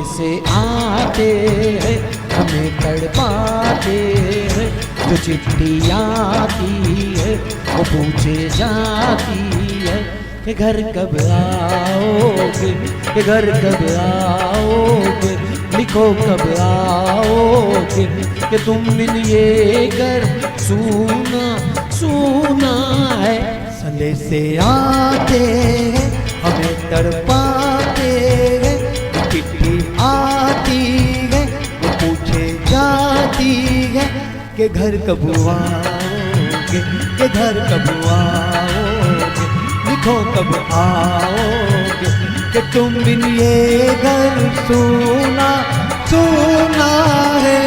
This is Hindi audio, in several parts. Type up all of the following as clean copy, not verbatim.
से आते हैं हमें तड़पाते हैं, जो चिट्ठी आती है वो पूछे जाती है कि घर कब आओगे, कि घर कब आओगे, लिखो कब आओगे, कि तुम बिन ये घर सूना सूना है। संदेश से आते हैं हमें तड़पाते हैं, चिट्ठी आती है वो पूछे जाती है कि घर कब आओगे, कि घर कब आओगे, लिखो कब आओगे, कि तुम बिन ये घर सूना सूना है।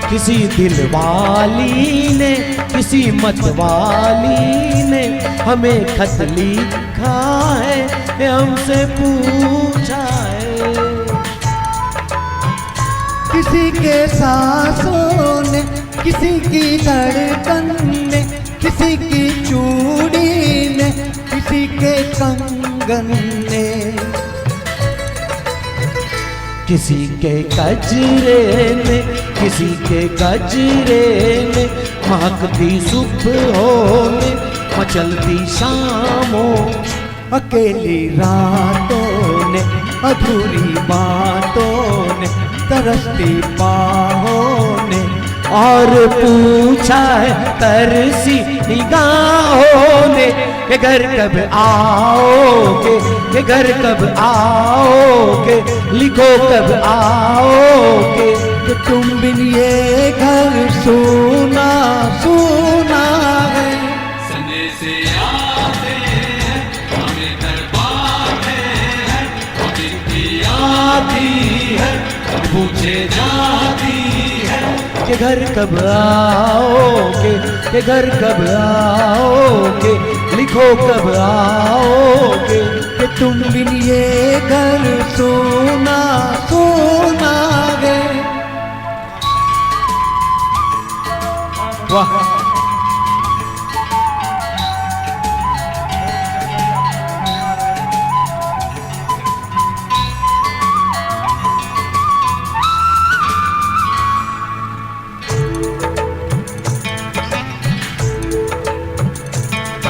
किसी दिल वाली ने, किसी मत वाली ने हमें खत लिखा है, हमसे पूछा है। किसी के सांसों ने, किसी की धड़कन ने, किसी की चूड़ी ने, किसी के कंगन ने, किसी के गजरे ने, किसी के गजरे ने, महकती सुबहों ने, मचलती शामों, अकेली रातों ने, अधूरी बातों ने, तरसती बाहों ने, और पूछा है तरसी निगाहों ने कि घर कब आओगे, कि घर कब आओगे, लिखो कब आओगे, कि तुम बिन ये घर सूना सूना है। संदेश से आते हैं हमें तड़पाते हैं, चिट्ठी आती है पूछे जाती है कि घर कब आओगे, कि घर कब आओगे, लिखो कब आओगे, कि तुम बिन ये घर सूना सूना है। वाह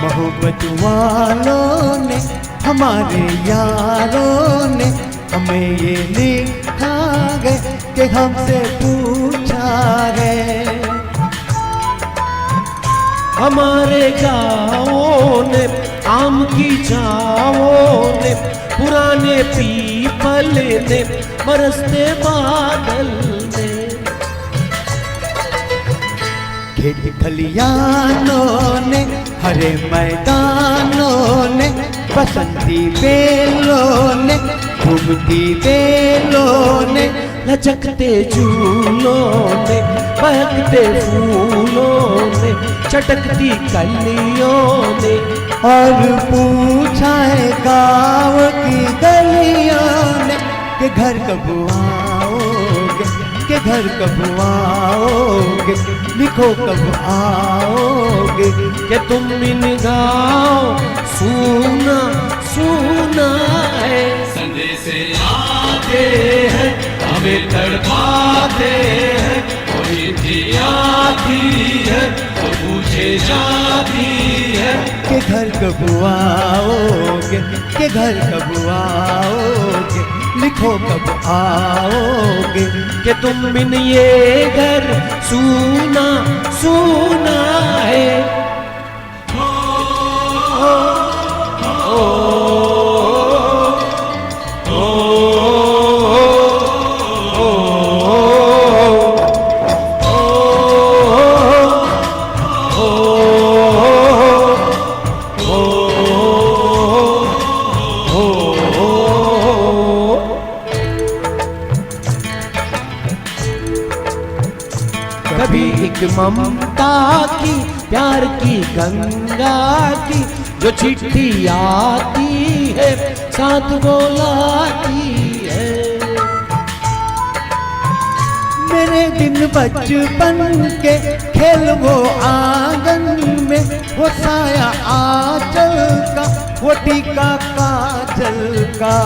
मोहब्बत वालों ने, हमारे यारों ने हमें ये लिखा है कि हमसे पूछा है। हमारे गाँवों ने, आम की छाओं ने, पुराने पीपल ने, बरसते बादल ने, खेत खलियानों ने, हरे मैदानों ने, बसंती बेलों ने, घूमती बेलों ने, लचकते झूलों ने, बहकते फूलों ने, चटकती कलियों ने, और पूछा है गाँव की गलियों ने कि घर कब आओगे, कि घर कब आओगे, लिखो कब आओगे, कि तुम बिन गाँव सूना सूना है। संदेश से हैं, हमें तड़पाते हैं। वो चिट्ठी आती है तो पूछे जाती है के घर कब आओगे, के घर कब आओगे, लिखो कब आओगे। कि तुम बिन ये घर सूना सूना है। कभी एक ममता की प्यार की गंगा की जो चिट्ठी आती है साथ बोलाती है। मेरे दिन बचपन के खेल वो आंगन में, वो साया आंचल का, वो टीका काजल का।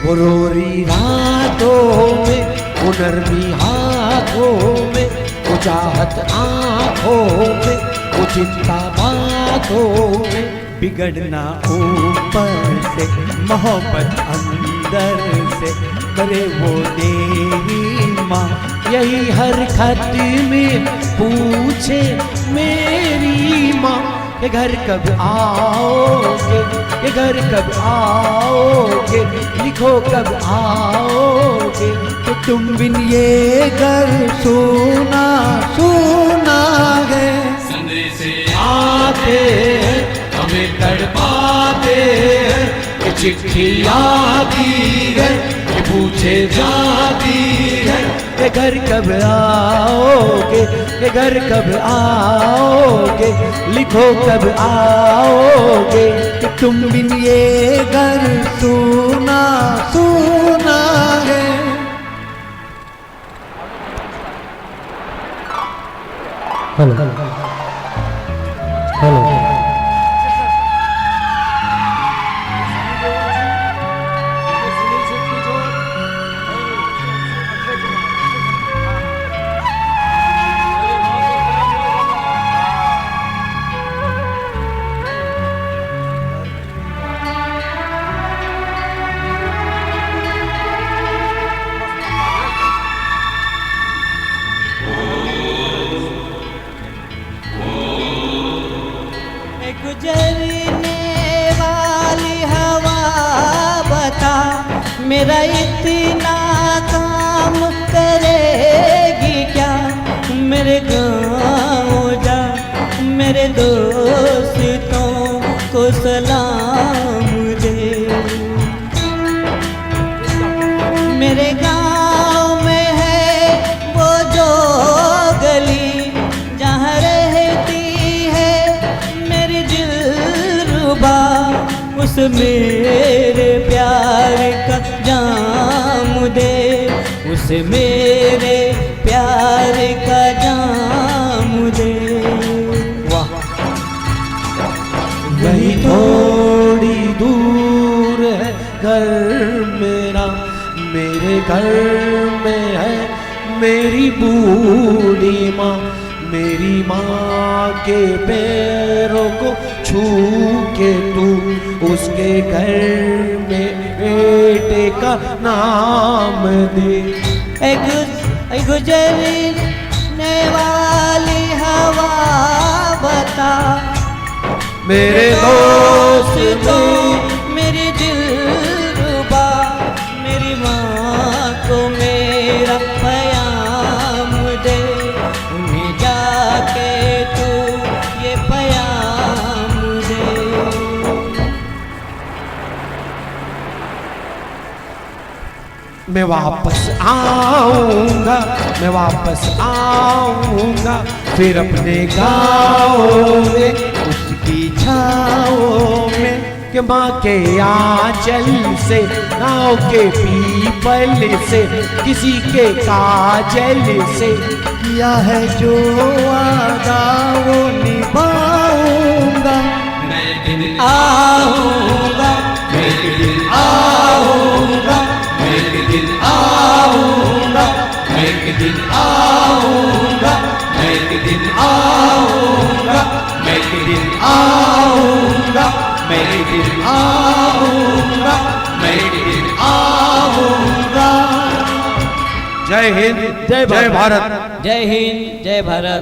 वो रोरी रातों में, वो नरमी हाथों में, वो चाहत आँखों में, वो चिंता बातों में। बिगड़ना ऊपर से, मोहब्बत अंदर से, करे वो तेरी माँ। यही हर खत में पूछे मेरी माँ कि घर कब आओगे, कि घर कब आओगे, लिखो कब आओगे। कि तुम बिन ये घर सोना सोना है। संदेश आते हैं, हमें तड़पाते हैं। कि चिट्ठी आती है कि पूछे जाती है कि घर कब आओगे, कि घर कब आओगे, लिखो कब आओगे। कि तुम बिन ये घर सोना सोना है। हेलो हेलो गुजरने वाली हवा बता, मेरा इतना काम करेगी क्या। मेरे गाँव जा, मेरे दोस्तों को सलाम दे। मेरे गाँव में है वो जो गली जहाँ रहती है मेरी दिलरुबा। उस मेरे प्यार का जाम दे, उस मेरे प्यार का जाम दे। वाह, वही थोड़ी दूर है घर मेरा, मेरे घर में है मेरी बूढ़ी माँ। मेरी माँ के पैरों को छू के तू उसके घर में बेटे का नाम दे। गुजरने वाली हवा बता, मेरे दोस्तों मेरी दिलरुबा। मेरी माँ को मेरा प्याम दे, उन्हें जाके तू ये प्याम दे। मैं वापस आऊंगा, मैं वापस आऊंगा फिर अपने गाँव में, उसकी छाओ में। कि माँ के आंचल से, गाँव के पीपल से, किसी के काजल से किया है जो वादा वो निभाऊंगा। मैं दिन आऊंगा, मैं दिन आऊंगा। दिन आऊंगा, मैं एक दिन आऊंगा, मैं एक दिन आऊंगा, मैं एक दिन आऊंगा, मैं एक दिन आऊंगा। जय हिंद, जय भारत। जय हिंद, जय भारत।